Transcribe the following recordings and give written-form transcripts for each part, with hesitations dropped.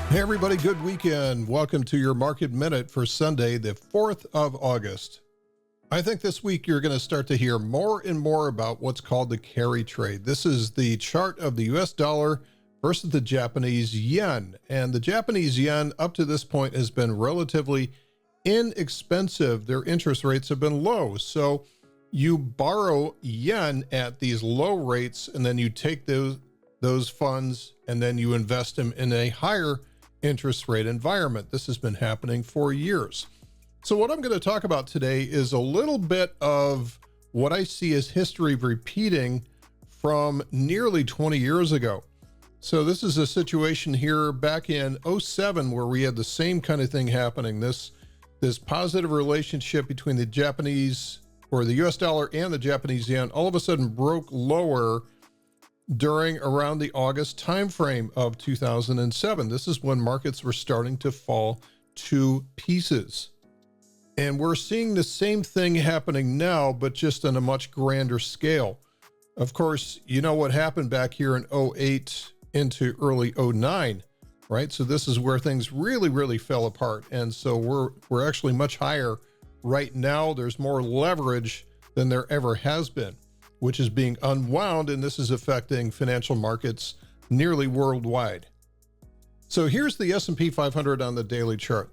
Hey everybody, good weekend. Welcome to your Market Minute for Sunday, the 4th of August. I think this week you're going to start to hear more and more about what's called the carry trade. This is the chart of the US dollar versus the Japanese yen. And the Japanese yen up to this point has been relatively inexpensive. Their interest rates have been low. So you borrow yen at these low rates and then you take those funds and then you invest them in a higher interest rate environment. This has been happening for years. So what I'm going to talk about today is a little bit of what I see as history repeating from nearly 20 years ago. So this is a situation here back in 07 where we had the same kind of thing happening. This positive relationship between the Japanese or the US dollar and the Japanese yen all of a sudden broke lower during around the August timeframe of 2007. This is when markets were starting to fall to pieces. And we're seeing the same thing happening now, but just on a much grander scale. Of course, you know what happened back here in 08 into early 09, right? So this is where things really fell apart. And so we're actually much higher right now. There's more leverage than there ever has been, which is being unwound, and this is affecting financial markets nearly worldwide. So here's the S&P 500 on the daily chart.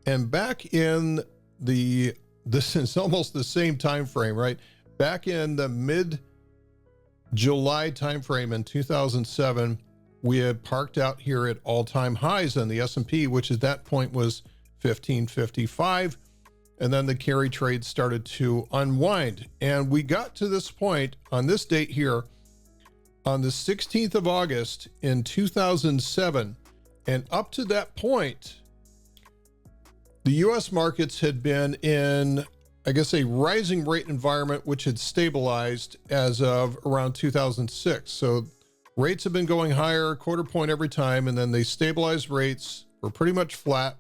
And back in this is almost the same time frame, right? Back in the mid-July timeframe in 2007, we had parked out here at all-time highs on the S&P, which at that point was 1555. And then the carry trade started to unwind. And we got to this point on this date here on the 16th of August in 2007. And up to that point, the US markets had been in, I guess, a rising rate environment, which had stabilized as of around 2006. So rates have been going higher, quarter point every time, and then they stabilized rates, were pretty much flat.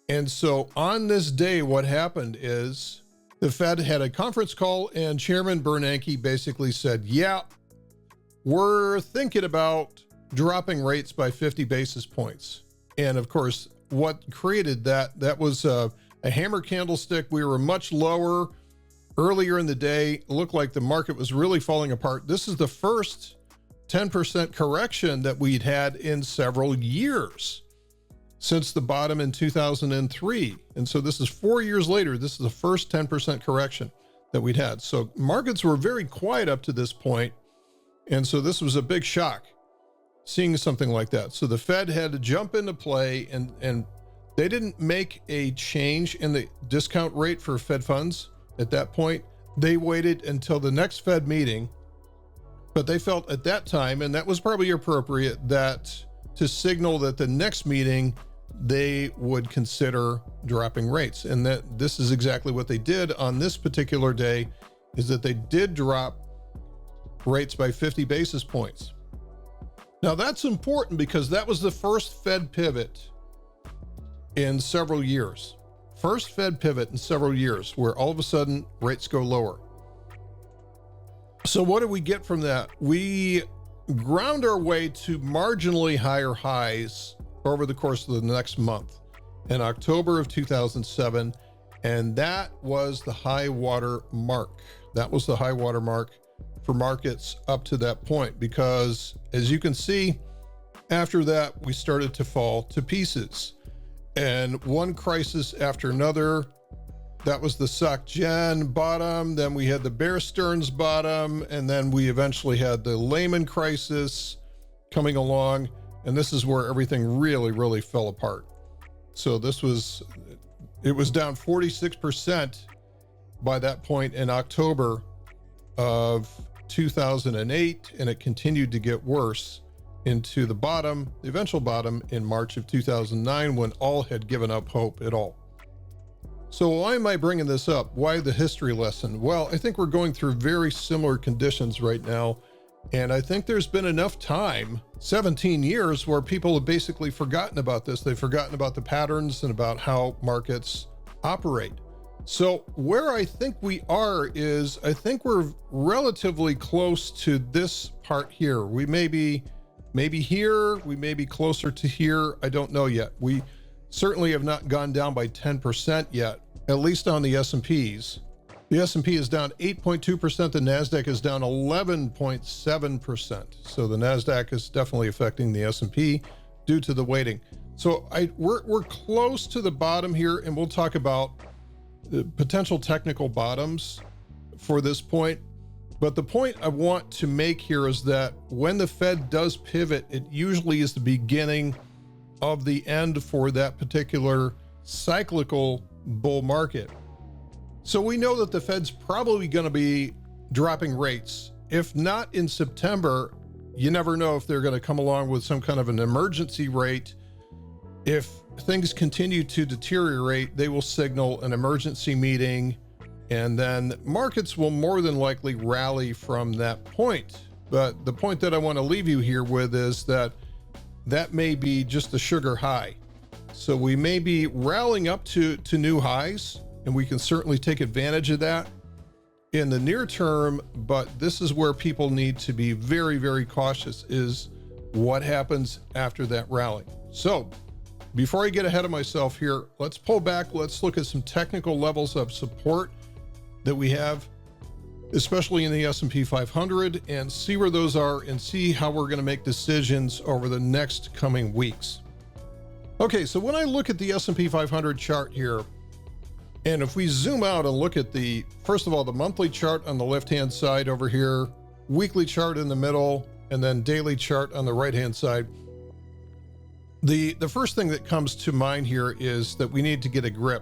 And so on this day, what happened is the Fed had a conference call and Chairman Bernanke basically said, yeah, we're thinking about dropping rates by 50 basis points. And of course, what created that was a hammer candlestick. We were much lower earlier in the day. It looked like the market was really falling apart. This is the first 10% correction that we'd had in several years, since the bottom in 2003. And so this is 4 years later. This is the first 10% correction that we'd had. So markets were very quiet up to this point. And so this was a big shock, seeing something like that. So the Fed had to jump into play, and they didn't make a change in the discount rate for Fed funds at that point. They waited until the next Fed meeting, but they felt at that time, and that was probably appropriate, that to signal that the next meeting they would consider dropping rates. And that this is exactly what they did on this particular day, is that they did drop rates by 50 basis points. Now that's important because that was the first Fed pivot in several years. First Fed pivot in several years where all of a sudden rates go lower. So what do we get from that? We ground our way to marginally higher highs over the course of the next month in October of 2007. And that was the high water mark. That was the high water mark for markets up to that point, because as you can see, after that, we started to fall to pieces, and one crisis after another. That was the Soc Gen bottom. Then we had the Bear Stearns bottom. And then we eventually had the Lehman crisis coming along. And this is where everything really fell apart. So it was down 46% by that point in October of 2008. And it continued to get worse into the eventual bottom in March of 2009, when all had given up hope at all. So why am I bringing this up? Why the history lesson? Well, I think we're going through very similar conditions right now. And I think there's been enough time, 17 years, where people have basically forgotten about this. They've forgotten about the patterns and about how markets operate. So where I think we are is, I think we're relatively close to this part here. We may be Maybe here, we may be closer to here. I don't know yet. We certainly have not gone down by 10% yet, at least on the S&Ps. The S&P is down 8.2%. The NASDAQ is down 11.7%. So the NASDAQ is definitely affecting the S&P due to the weighting. So we're close to the bottom here, and we'll talk about the potential technical bottoms for this point. But the point I want to make here is that when the Fed does pivot, it usually is the beginning of the end for that particular cyclical bull market. So we know that the Fed's probably going to be dropping rates. If not in September, you never know if they're going to come along with some kind of an emergency rate. If things continue to deteriorate, they will signal an emergency meeting, and then markets will more than likely rally from that point. But the point that I want to leave you here with is that that may be just a sugar high. So we may be rallying up to new highs, and we can certainly take advantage of that in the near term. But this is where people need to be very, very cautious, is what happens after that rally. So before I get ahead of myself here, let's pull back. Let's look at some technical levels of support that we have, especially in the S&P 500, and see where those are and see how we're going to make decisions over the next coming weeks. Okay, so when I look at the S&P 500 chart here, and if we zoom out and look at first of all, the monthly chart on the left-hand side over here, weekly chart in the middle, and then daily chart on the right-hand side, the first thing that comes to mind here is that we need to get a grip,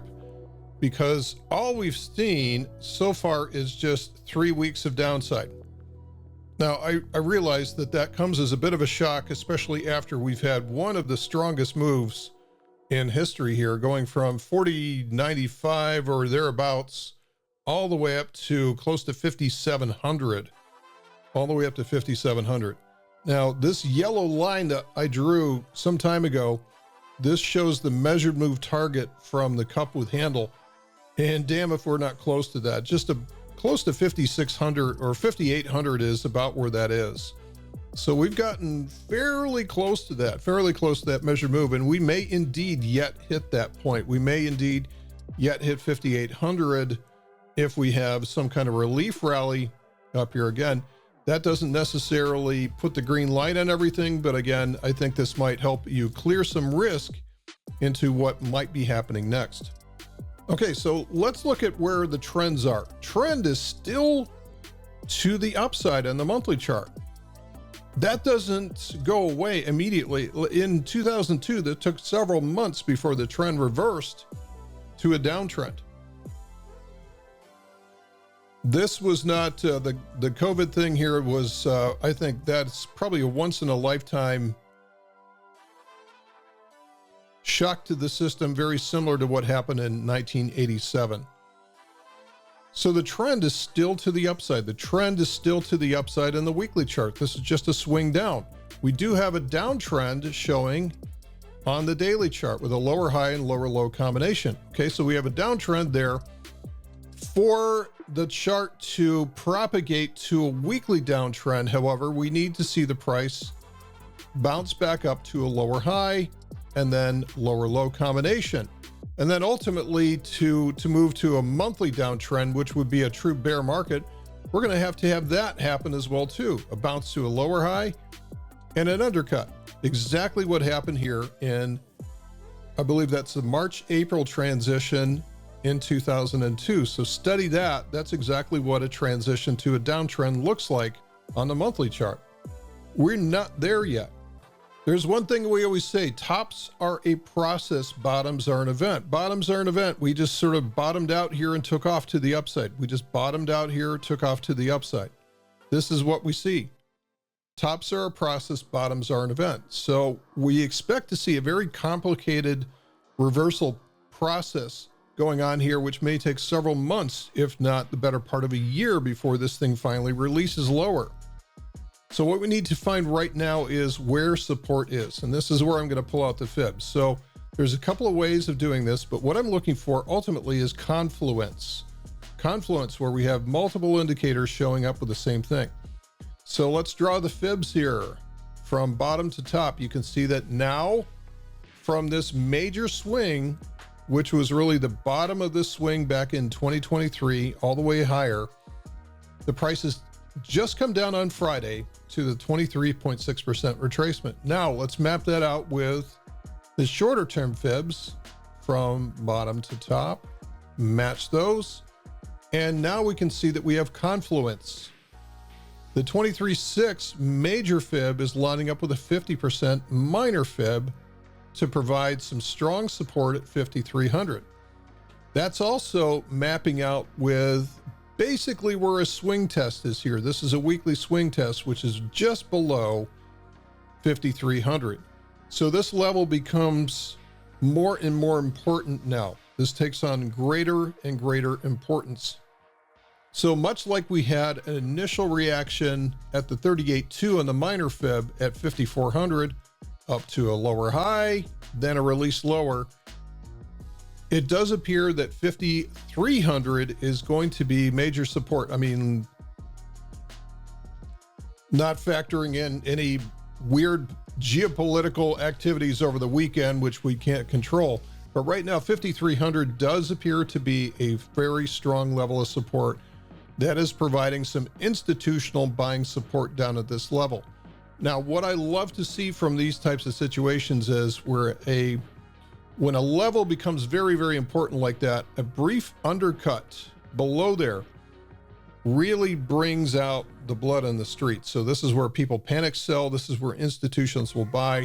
because all we've seen so far is just 3 weeks of downside. Now, I realize that that comes as a bit of a shock, especially after we've had one of the strongest moves in history here, going from 40.95 or thereabouts all the way up to close to 5,700, all the way up to 5,700. Now, this yellow line that I drew some time ago, this shows the measured move target from the cup with handle. And damn if we're not close to that. Just close to 5,600 or 5,800 is about where that is. So we've gotten fairly close to that measured move. And we may indeed yet hit that point. We may indeed yet hit 5,800 if we have some kind of relief rally up here again. That doesn't necessarily put the green light on everything, but again, I think this might help you clear some risk into what might be happening next. Okay, so let's look at where the trends are. Trend is still to the upside on the monthly chart. That doesn't go away immediately. In 2002, that took several months before the trend reversed to a downtrend. This was not the COVID thing here was, I think that's probably a once in a lifetime shock to the system, very similar to what happened in 1987. So the trend is still to the upside. The trend is still to the upside in the weekly chart. This is just a swing down. We do have a downtrend showing on the daily chart with a lower high and lower low combination. Okay, so we have a downtrend there. For the chart to propagate to a weekly downtrend, however, we need to see the price bounce back up to a lower high and then lower low combination. And then ultimately to move to a monthly downtrend, which would be a true bear market, we're going to have that happen as well too. A bounce to a lower high and an undercut. Exactly what happened here in, I believe that's the March-April transition in 2002. So study that. That's exactly what a transition to a downtrend looks like on the monthly chart. We're not there yet. There's one thing we always say, tops are a process, bottoms are an event. Bottoms are an event. We just sort of bottomed out here and took off to the upside. We just bottomed out here, took off to the upside. This is what we see. Tops are a process, bottoms are an event. So we expect to see a very complicated reversal process going on here, which may take several months, if not the better part of a year, before this thing finally releases lower. So what we need to find right now is where support is. And this is where I'm going to pull out the fibs. So there's a couple of ways of doing this, but what I'm looking for ultimately is confluence. Confluence, where we have multiple indicators showing up with the same thing. So let's draw the fibs here. from bottom to top, you can see that now from this major swing, which was really the bottom of this swing back in 2023, all the way higher, the price has just come down on Friday to the 23.6% retracement. Now let's map that out with the shorter term fibs from bottom to top, match those. And now we can see that we have confluence. The 23.6 major fib is lining up with a 50% minor fib to provide some strong support at 5,300. That's also mapping out with basically where a swing test is here. This is a weekly swing test, which is just below 5,300. So this level becomes more and more important now. This takes on greater and greater importance. So much like we had an initial reaction at the 38.2 on the minor fib at 5,400 up to a lower high, then a release lower, it does appear that 5,300 is going to be major support. I mean, not factoring in any weird geopolitical activities over the weekend, which we can't control. But right now, 5,300 does appear to be a very strong level of support that is providing some institutional buying support down at this level. Now, what I love to see from these types of situations is when a level becomes very, very important like that, a brief undercut below there really brings out the blood on the street. So this is where people panic sell. This is where institutions will buy.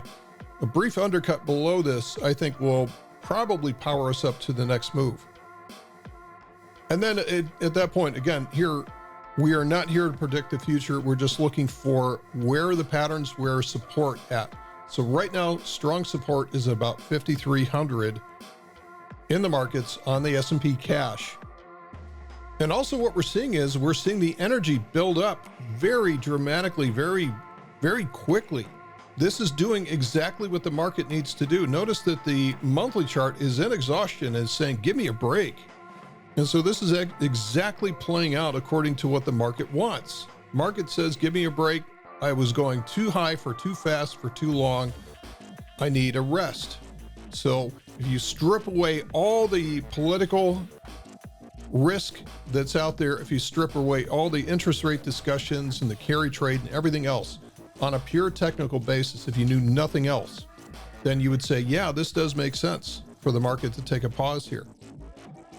A brief undercut below this, I think, will probably power us up to the next move. And then at that point, again, here, we are not here to predict the future. We're just looking for where the patterns, where support at. So right now, strong support is about 5,300 in the markets on the S&P cash. And also what we're seeing is we're seeing the energy build up very dramatically, very, very quickly. This is doing exactly what the market needs to do. Notice that the monthly chart is in exhaustion and is saying, give me a break. And so this is exactly playing out according to what the market wants. Market says, give me a break. I was going too high for too fast for too long. I need a rest. So if you strip away all the political risk that's out there, if you strip away all the interest rate discussions and the carry trade and everything else on a pure technical basis, if you knew nothing else, then you would say, yeah, this does make sense for the market to take a pause here.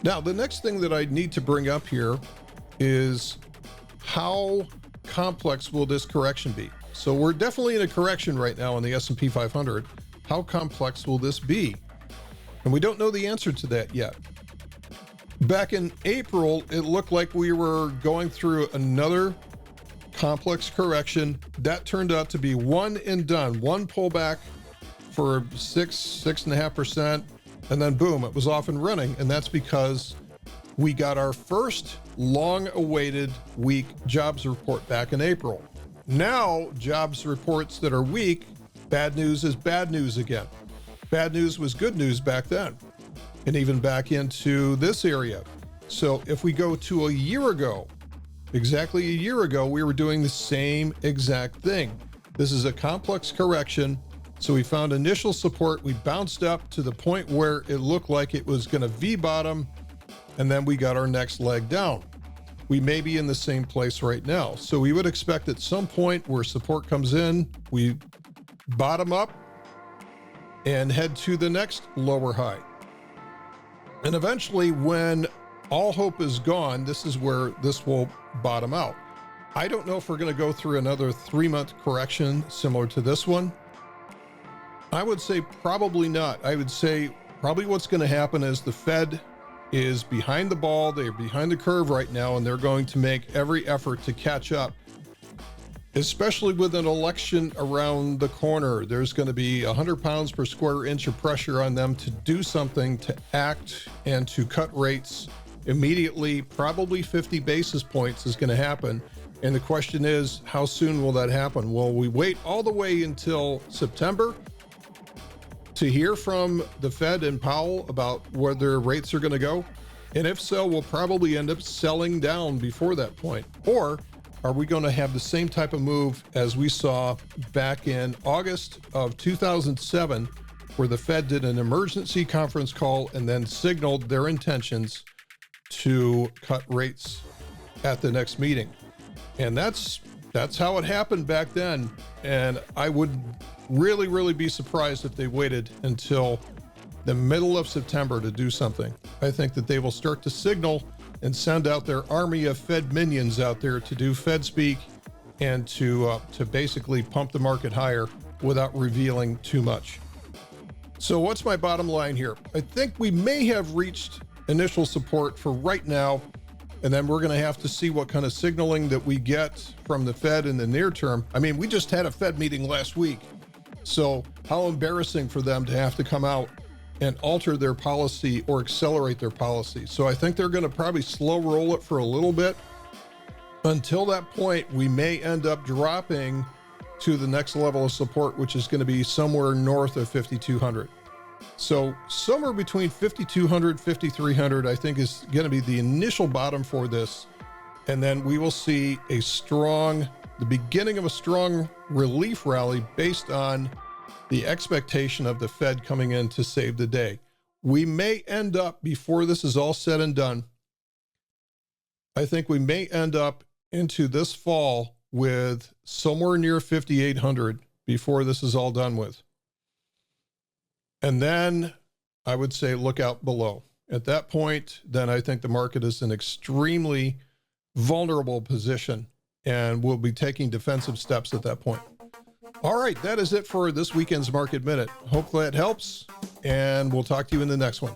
Now, the next thing that I need to bring up here is how complex will this correction be? So we're definitely in a correction right now on the S&P 500. How complex will this be? And we don't know the answer to that yet. Back in April, it looked like we were going through another complex correction. That turned out to be one and done, one pullback for 6.5%. And then boom, it was off and running. And that's because we got our first long-awaited weak jobs report back in April. Now, jobs reports that are weak, bad news is bad news again. Bad news was good news back then, and even back into this area. So if we go to a year ago, exactly a year ago, we were doing the same exact thing. This is a complex correction. So we found initial support. We bounced up to the point where it looked like it was going to V-bottom, and then we got our next leg down. We may be in the same place right now. So we would expect at some point where support comes in, we bottom up and head to the next lower high. And eventually, when all hope is gone, this is where this will bottom out. I don't know if we're going to go through another 3-month correction similar to this one. I would say probably not. I would say probably what's going to happen is the Fed is behind the ball. They're behind the curve right now, and they're going to make every effort to catch up, especially with an election around the corner. There's going to be 100 pounds per square inch of pressure on them to do something, to act and to cut rates immediately. Probably 50 basis points is going to happen. And the question is, how soon will that happen? Will we wait all the way until September to hear from the Fed and Powell about where their rates are going to go? And if so, we'll probably end up selling down before that point. Or Are we going to have the same type of move as we saw back in August of 2007, where the Fed did an emergency conference call and then signaled their intentions to cut rates at the next meeting? And that's how it happened back then. And I would really be surprised if they waited until the middle of September to do something. I think that they will start to signal and send out their army of Fed minions out there to do Fed speak and to basically pump the market higher without revealing too much. So what's my bottom line here? I think we may have reached initial support for right now, and then we're going to have to see what kind of signaling that we get from the Fed in the near term. I mean, we just had a Fed meeting last week, so how embarrassing for them to have to come out and alter their policy or accelerate their policy. So I think they're going to probably slow roll it for a little bit. Until that point, we may end up dropping to the next level of support, which is going to be somewhere north of 5,200. So somewhere between 5,200, 5,300, I think is going to be the initial bottom for this. And then we will see the beginning of a strong relief rally based on the expectation of the Fed coming in to save the day. We may end up, before this is all said and done, I think we may end up into this fall with somewhere near 5,800 before this is all done with. And then I would say look out below. At that point, then I think the market is in extremely vulnerable position and we'll be taking defensive steps at that point. All right, that is it for this weekend's Market Minute. Hopefully it helps, and we'll talk to you in the next one.